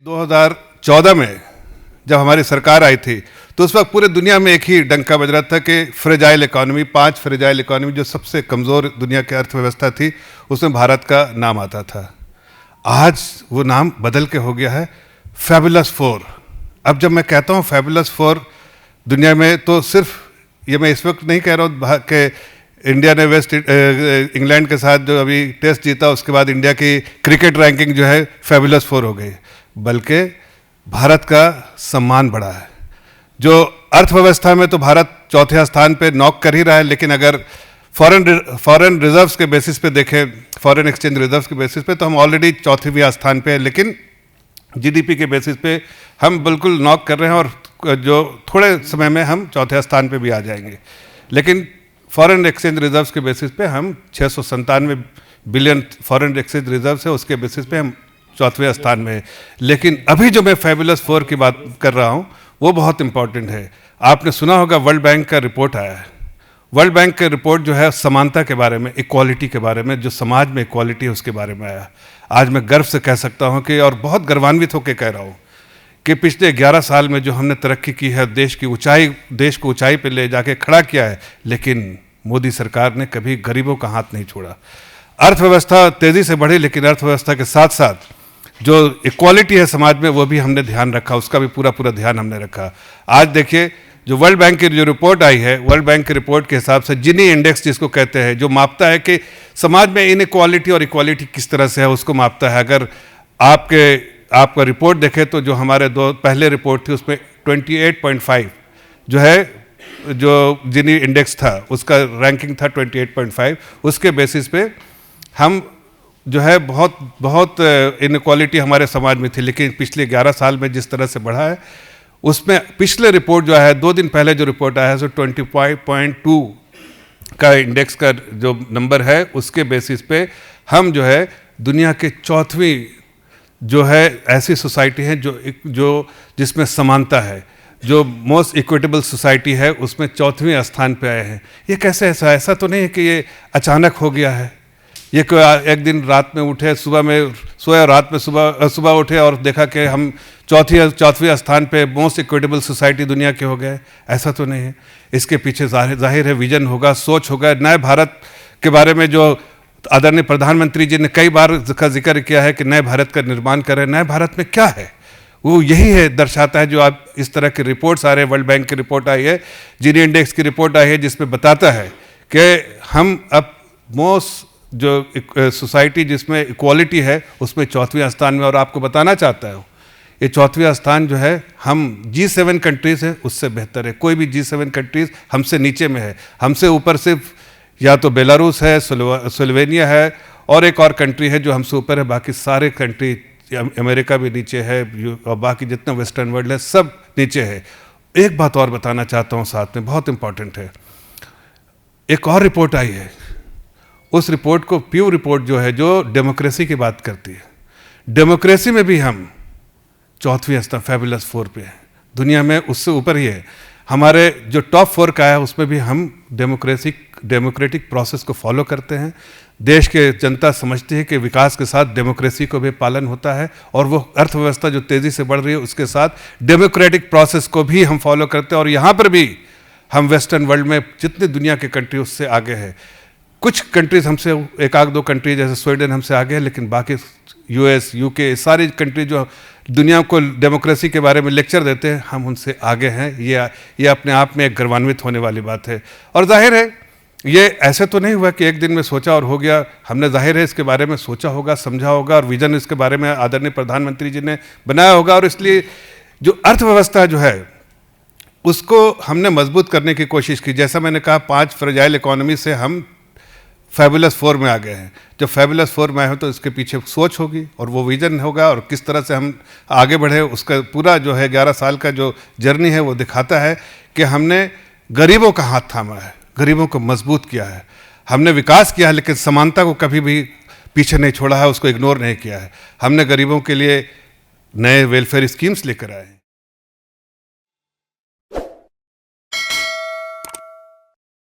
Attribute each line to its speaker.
Speaker 1: 2014 में जब हमारी सरकार आई थी तो उस वक्त पूरे दुनिया में एक ही डंका बज रहा था कि फ्रेजाइल इकोनॉमी, 5 फ्रेजाइल इकोनॉमी जो सबसे कमज़ोर दुनिया की अर्थव्यवस्था थी उसमें भारत का नाम आता था। आज वो नाम बदल के हो गया है फैबुलस 4। अब जब मैं कहता हूँ फैबुलस 4 दुनिया में, तो सिर्फ ये मैं इस वक्त नहीं कह रहा हूँ कि इंडिया ने वेस्ट इंग्लैंड के साथ जो अभी टेस्ट जीता उसके बाद इंडिया की क्रिकेट रैंकिंग जो है फैबुलस 4 हो गई, बल्कि भारत का सम्मान बढ़ा है। जो अर्थव्यवस्था में तो भारत चौथे स्थान पे नॉक कर ही रहा है, लेकिन अगर फॉरेन रिजर्व्स के बेसिस पे देखें, फॉरेन एक्सचेंज रिजर्व्स के बेसिस पे, तो हम ऑलरेडी चौथीवें स्थान पे हैं, लेकिन जीडीपी के बेसिस पे हम बिल्कुल नॉक कर रहे हैं और जो थोड़े समय में हम चौथे स्थान पे भी आ जाएंगे। लेकिन फॉरेन एक्सचेंज रिजर्व्स के बेसिस पे हम 697 बिलियन फॉरेन एक्सचेंज रिजर्व्स है, उसके बेसिस पे हम चौथे स्थान में है। लेकिन अभी जो मैं फैबुलस 4 की बात कर रहा हूँ वो बहुत इंपॉर्टेंट है। आपने सुना होगा वर्ल्ड बैंक का रिपोर्ट आया है। वर्ल्ड बैंक का रिपोर्ट जो है समानता के बारे में, इक्वालिटी के बारे में, जो समाज में इक्वालिटी है उसके बारे में आया। आज मैं गर्व से कह सकता हूँ कि, और बहुत गर्वान्वित होकर कह रहा हूँ कि पिछले 11 साल में जो हमने तरक्की की है, देश को ऊंचाई पे ले जाके खड़ा किया है, लेकिन मोदी सरकार ने कभी गरीबों का हाथ नहीं छोड़ा। अर्थव्यवस्था तेज़ी से बढ़ी, लेकिन अर्थव्यवस्था के साथ साथ जो इक्वालिटी है समाज में वो भी हमने ध्यान रखा, उसका भी पूरा ध्यान हमने रखा। आज देखिए जो वर्ल्ड बैंक की जो रिपोर्ट आई है, वर्ल्ड बैंक की रिपोर्ट के हिसाब से जिनी इंडेक्स जिसको कहते हैं, जो मापता है कि समाज में इनइक्वालिटी और इक्वालिटी किस तरह से है, उसको मापता है। अगर आपका रिपोर्ट देखें तो जो हमारे दो पहले रिपोर्ट थी उसमें 28.5 जो है, जो जिनी इंडेक्स था उसका रैंकिंग था 28.5। उसके बेसिस पे हम जो है बहुत इनइक्वालिटी हमारे समाज में थी, लेकिन पिछले 11 साल में जिस तरह से बढ़ा है उसमें पिछले रिपोर्ट जो है 2 दिन पहले जो रिपोर्ट आया है सो 25.2 का इंडेक्स का जो नंबर है उसके बेसिस पे हम जो है दुनिया के 4वीं जो है ऐसी सोसाइटी है जो जिसमें समानता है, जो मोस्ट इक्विटेबल सोसाइटी है, उसमें 4वें स्थान पे आए हैं। ये कैसे ऐसा तो नहीं है कि ये अचानक हो गया है। ये कोई एक दिन रात में उठे, सुबह में सोया, रात में सुबह उठे और देखा कि हम चौथवें स्थान पे मोस्ट इक्विटेबल सोसाइटी दुनिया के हो गए, ऐसा तो नहीं है। इसके पीछे जाहिर है विजन होगा, सोच होगा। नए भारत के बारे में जो आदरणीय प्रधानमंत्री जी ने कई बार का जिक्र किया है कि नए भारत का निर्माण करें। नए भारत में क्या है वो यही है, दर्शाता है जो आप इस तरह की रिपोर्ट्स आ रहे हैं। वर्ल्ड बैंक की रिपोर्ट आई है, जीनी इंडेक्स की रिपोर्ट आई है, जिसमें बताता है कि हम अब मोस्ट जो सोसाइटी जिसमें इक्वालिटी है उसमें 4वें स्थान में। और आपको बताना चाहता हूँ ये 4वां स्थान जो है हम G7 कंट्रीज़ है उससे बेहतर है। कोई भी G7 कंट्रीज़ हमसे नीचे में है। हमसे ऊपर सिर्फ या तो बेलारूस है, स्लोवेनिया है और एक और कंट्री है जो हमसे ऊपर है। बाकी सारे कंट्री, अमेरिका भी नीचे है और बाकी जितना वेस्टर्न वर्ल्ड है सब नीचे है। एक बात और बताना चाहता हूँ साथ में, बहुत इंपॉर्टेंट है। एक और रिपोर्ट आई है, उस रिपोर्ट को प्यू रिपोर्ट जो है, जो डेमोक्रेसी की बात करती है, डेमोक्रेसी में भी हम 4वें स्थान फैबुलस 4 पे है। दुनिया में उससे ऊपर ही है। हमारे जो टॉप 4 का है उसमें भी हम डेमोक्रेटिक प्रोसेस को फॉलो करते हैं। देश के जनता समझती है कि विकास के साथ डेमोक्रेसी को भी पालन होता है, और वो अर्थव्यवस्था जो तेज़ी से बढ़ रही है उसके साथ डेमोक्रेटिक प्रोसेस को भी हम फॉलो करते हैं। और यहाँ पर भी हम वेस्टर्न वर्ल्ड में जितनी दुनिया के कंट्री उससे आगे है। कुछ कंट्रीज हमसे, 1-2 कंट्री जैसे स्वीडन हमसे आगे है, लेकिन बाकी US, UK सारी कंट्री जो दुनिया को डेमोक्रेसी के बारे में लेक्चर देते हैं, हम उनसे आगे हैं। ये अपने आप में एक गर्वान्वित होने वाली बात है। और जाहिर है ये ऐसे तो नहीं हुआ कि एक दिन में सोचा और हो गया। हमने जाहिर है इसके बारे में सोचा होगा, समझा होगा, और विजन इसके बारे में आदरणीय प्रधानमंत्री जी ने बनाया होगा। और इसलिए जो अर्थव्यवस्था जो है उसको हमने मजबूत करने की कोशिश की। जैसा मैंने कहा 5 फ्रेजाइल इकोनॉमी से हम फैबुलस 4 में आ गए हैं। जब फैबुलस 4 में आए हो तो इसके पीछे सोच होगी और वो विजन होगा, और किस तरह से हम आगे बढ़े उसका पूरा जो है 11 साल का जो जर्नी है वो दिखाता है कि हमने गरीबों का हाथ थामा है, गरीबों को मजबूत किया है, हमने विकास किया है, लेकिन समानता को कभी भी पीछे नहीं छोड़ा है, उसको इग्नोर नहीं किया है। हमने गरीबों के लिए नए वेलफेयर स्कीम्स लेकर आए हैं।